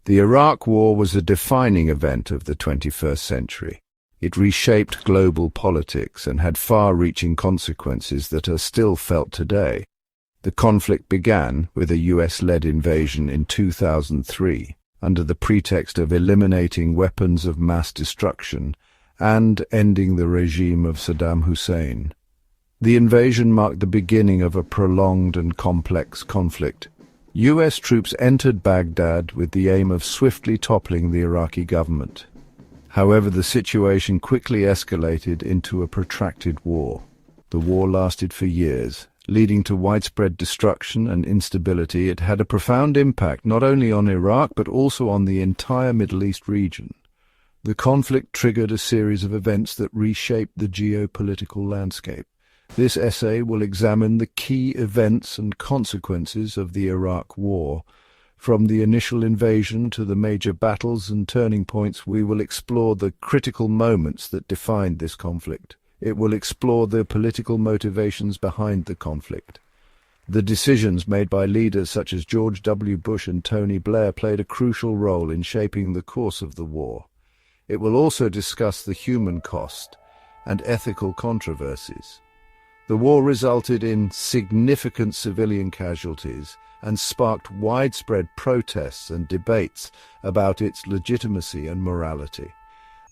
The Iraq War was a defining event of the 21st century. It reshaped global politics and had far-reaching consequences that are still felt today. The conflict began with a US-led invasion in 2003, under the pretext of eliminating weapons of mass destruction and ending the regime of Saddam Hussein. The invasion marked the beginning of a prolonged and complex conflict. US troops entered Baghdad with the aim of swiftly toppling the Iraqi government. However, the situation quickly escalated into a protracted war. The war lasted for years, leading to widespread destruction and instability. It had a profound impact not only on Iraq but also on the entire Middle East region. The conflict triggered a series of events that reshaped the geopolitical landscape. This essay will examine the key events and consequences of the Iraq War. From the initial invasion to the major battles and turning points, we will explore the critical moments that defined this conflict. It will explore the political motivations behind the conflict. The decisions made by leaders such as George W. Bush and Tony Blair played a crucial role in shaping the course of the war. It will also discuss the human cost and ethical controversies. The war resulted in significant civilian casualties and sparked widespread protests and debates about its legitimacy and morality.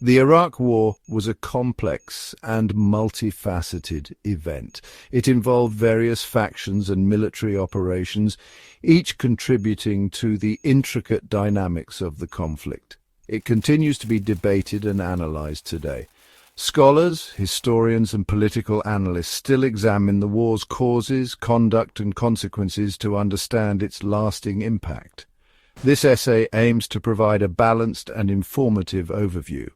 The Iraq War was a complex and multifaceted event. It involved various factions and military operations, each contributing to the intricate dynamics of the conflict. It continues to be debated and analyzed today. Scholars, historians, and political analysts still examine the war's causes, conduct, and consequences to understand its lasting impact. This essay aims to provide a balanced and informative overview.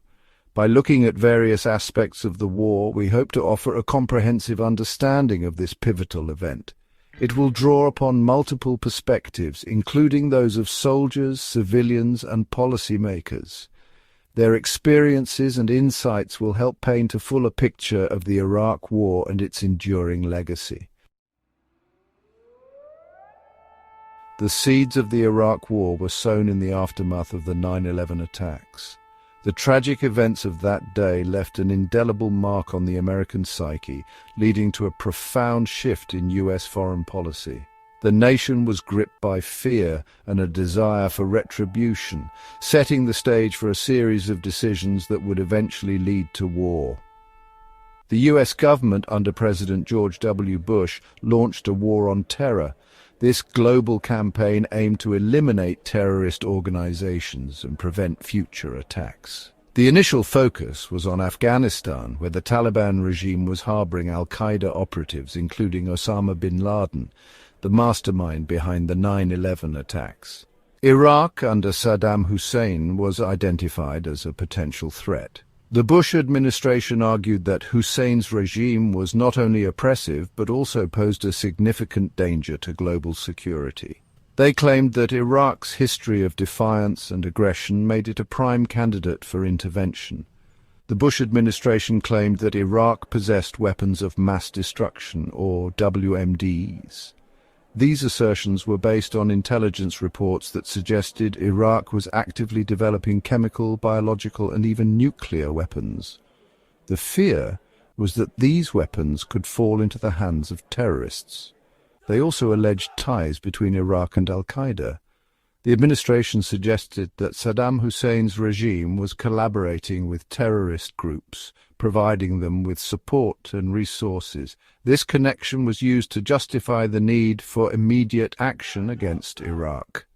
By looking at various aspects of the war, we hope to offer a comprehensive understanding of this pivotal event. It will draw upon multiple perspectives, including those of soldiers, civilians, and policymakers. Their experiences and insights will help paint a fuller picture of the Iraq War and its enduring legacy. The seeds of the Iraq War were sown in the aftermath of the 9/11 attacks. The tragic events of that day left an indelible mark on the American psyche, leading to a profound shift in US foreign policy. The nation was gripped by fear and a desire for retribution, setting the stage for a series of decisions that would eventually lead to war. The US government under President George W. Bush launched a war on terror. This global campaign aimed to eliminate terrorist organizations and prevent future attacks. The initial focus was on Afghanistan, where the Taliban regime was harboring al-Qaeda operatives, including Osama bin Laden, the mastermind behind the 9/11 attacks. Iraq under Saddam Hussein was identified as a potential threat. The Bush administration argued that Hussein's regime was not only oppressive but also posed a significant danger to global security. They claimed that Iraq's history of defiance and aggression made it a prime candidate for intervention. The Bush administration claimed that Iraq possessed weapons of mass destruction, or WMDs. These assertions were based on intelligence reports that suggested Iraq was actively developing chemical, biological, and even nuclear weapons. The fear was that these weapons could fall into the hands of terrorists. They also alleged ties between Iraq and al-Qaeda. The administration suggested that Saddam Hussein's regime was collaborating with terrorist groups, providing them with support and resources. This connection was used to justify the need for immediate action against Iraq.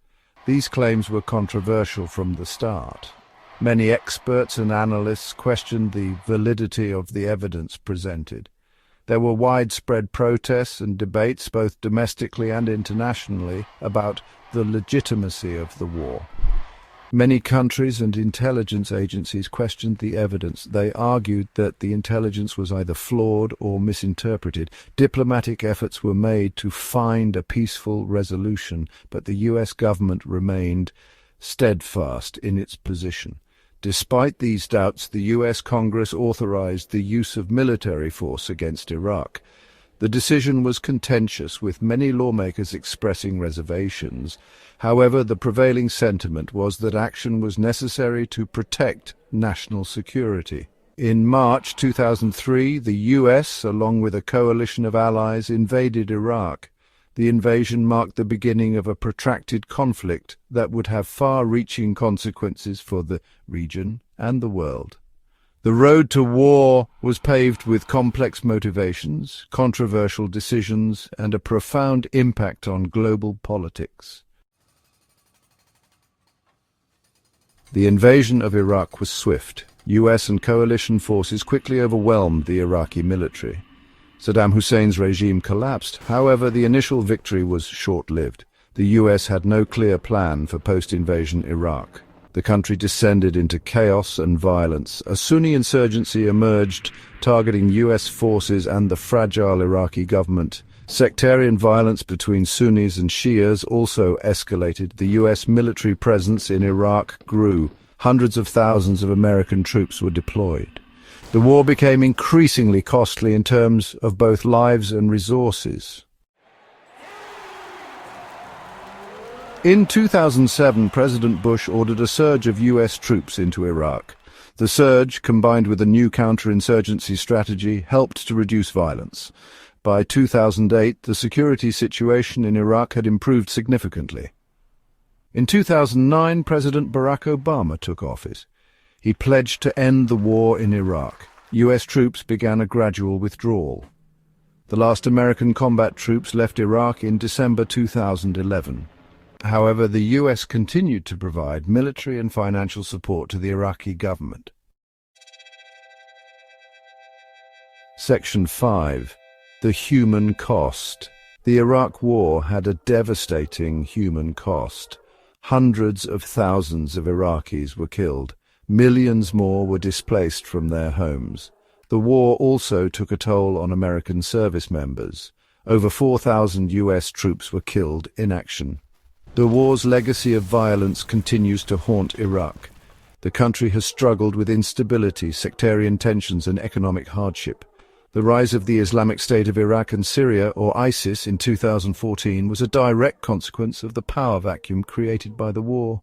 These claims were controversial from the start. Many experts and analysts questioned the validity of the evidence presented. There were widespread protests and debates, both domestically and internationally, about the legitimacy of the war. Many countries and intelligence agencies questioned the evidence. They argued that the intelligence was either flawed or misinterpreted. Diplomatic efforts were made to find a peaceful resolution, but the US government remained steadfast in its position. Despite these doubts, the US Congress authorized the use of military force against Iraq. The decision was contentious, with many lawmakers expressing reservations. However, the prevailing sentiment was that action was necessary to protect national security. In March 2003, the US, along with a coalition of allies, invaded Iraq. The invasion marked the beginning of a protracted conflict that would have far-reaching consequences for the region and the world. The road to war was paved with complex motivations, controversial decisions, and a profound impact on global politics. The invasion of Iraq was swift. US and coalition forces quickly overwhelmed the Iraqi military. Saddam Hussein's regime collapsed. However, the initial victory was short-lived. The US had no clear plan for post-invasion Iraq. The country descended into chaos and violence. A Sunni insurgency emerged, targeting US forces and the fragile Iraqi government. Sectarian violence between Sunnis and Shias also escalated. The US military presence in Iraq grew. Hundreds of thousands of American troops were deployed. The war became increasingly costly in terms of both lives and resources. In 2007, President Bush ordered a surge of US troops into Iraq. The surge, combined with a new counterinsurgency strategy, helped to reduce violence. By 2008, the security situation in Iraq had improved significantly. In 2009, President Barack Obama took office. He pledged to end the war in Iraq. US troops began a gradual withdrawal. The last American combat troops left Iraq in December 2011. However, the US continued to provide military and financial support to the Iraqi government. Section 5. The human cost. The Iraq War had a devastating human cost. Hundreds of thousands of Iraqis were killed. Millions more were displaced from their homes. The war also took a toll on American service members. Over 4,000 US troops were killed in action. The war's legacy of violence continues to haunt Iraq. The country has struggled with instability, sectarian tensions, and economic hardship. The rise of the Islamic State of Iraq and Syria, or ISIS, in 2014 was a direct consequence of the power vacuum created by the war.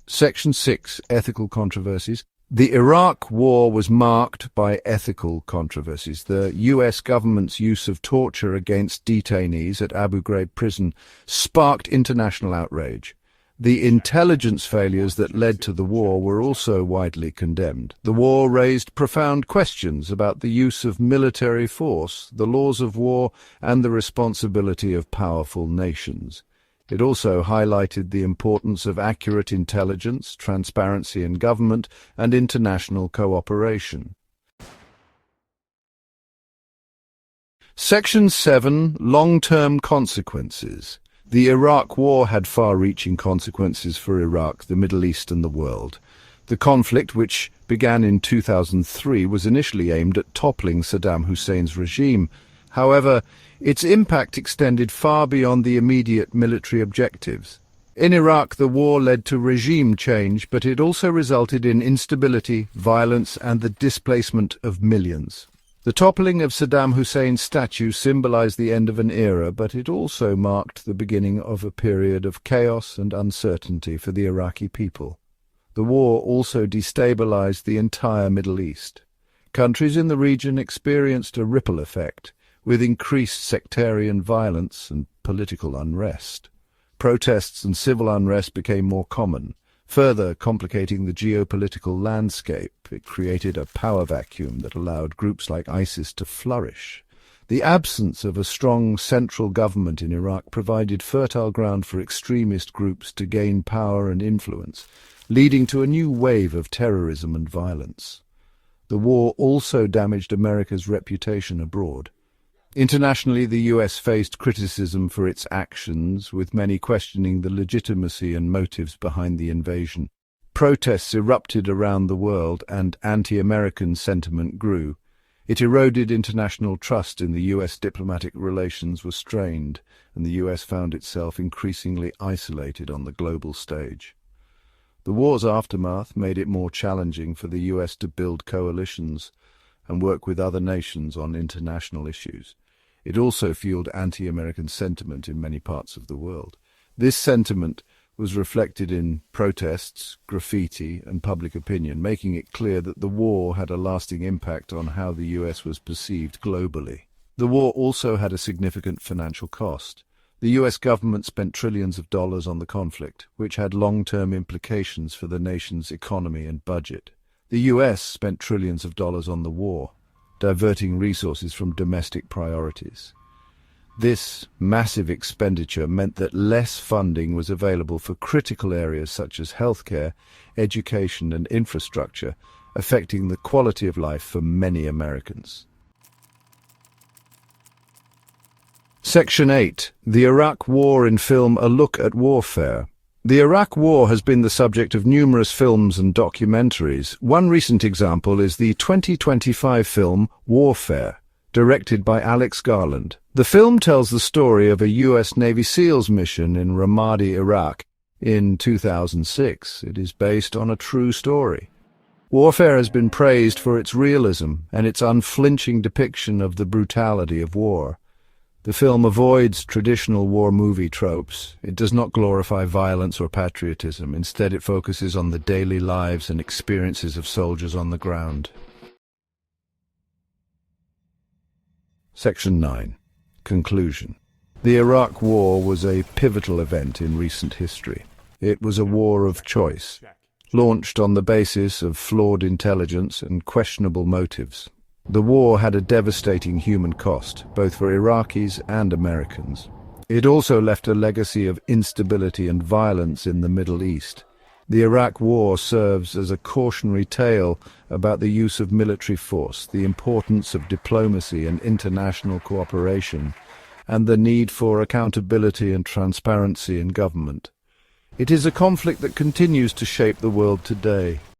Section 6. Ethical controversies. The Iraq War was marked by ethical controversies. The US government's use of torture against detainees at Abu Ghraib prison sparked international outrage. The intelligence failures that led to the war were also widely condemned. The war raised profound questions about the use of military force, the laws of war, and the responsibility of powerful nations. It also highlighted the importance of accurate intelligence, transparency in government, and international cooperation. Section 7. Long-term consequences. The Iraq War had far-reaching consequences for Iraq, the Middle East, and the world. The conflict, which began in 2003, was initially aimed at toppling Saddam Hussein's regime. However, its impact extended far beyond the immediate military objectives. In Iraq, the war led to regime change, but it also resulted in instability, violence, and the displacement of millions. The toppling of Saddam Hussein's statue symbolized the end of an era, but it also marked the beginning of a period of chaos and uncertainty for the Iraqi people. The war also destabilized the entire Middle East. Countries in the region experienced a ripple effect, with increased sectarian violence and political unrest. Protests and civil unrest became more common, further complicating the geopolitical landscape. It created a power vacuum that allowed groups like ISIS to flourish. The absence of a strong central government in Iraq provided fertile ground for extremist groups to gain power and influence, leading to a new wave of terrorism and violence. The war also damaged America's reputation abroad. Internationally, the US faced criticism for its actions, with many questioning the legitimacy and motives behind the invasion. Protests erupted around the world, and anti-American sentiment grew. It eroded international trust in the US. Diplomatic relations were strained, and the US found itself increasingly isolated on the global stage. The war's aftermath made it more challenging for the US to build coalitions. and work with other nations on international issues. It also fueled anti-American sentiment in many parts of the world. This sentiment was reflected in protests, graffiti, and public opinion, making it clear that the war had a lasting impact on how the US was perceived globally. The war also had a significant financial cost. The US government spent trillions of dollars on the conflict, which had long-term implications for the nation's economy and budget. The US spent trillions of dollars on the war, diverting resources from domestic priorities. This massive expenditure meant that less funding was available for critical areas such as healthcare, education, and infrastructure, affecting the quality of life for many Americans. Section 8. The Iraq War in film: A Look at Warfare. The Iraq War has been the subject of numerous films and documentaries. One recent example is the 2025 film Warfare, directed by Alex Garland. The film tells the story of a US Navy SEALs mission in Ramadi, Iraq, in 2006. It is based on a true story. Warfare has been praised for its realism and its unflinching depiction of the brutality of war. The film avoids traditional war movie tropes. It does not glorify violence or patriotism. Instead, it focuses on the daily lives and experiences of soldiers on the ground. Section 9. Conclusion. The Iraq War was a pivotal event in recent history. It was a war of choice, launched on the basis of flawed intelligence and questionable motives. The war had a devastating human cost, both for Iraqis and Americans. It also left a legacy of instability and violence in the Middle East. The Iraq War serves as a cautionary tale about the use of military force, the importance of diplomacy and international cooperation, and the need for accountability and transparency in government. It is a conflict that continues to shape the world today.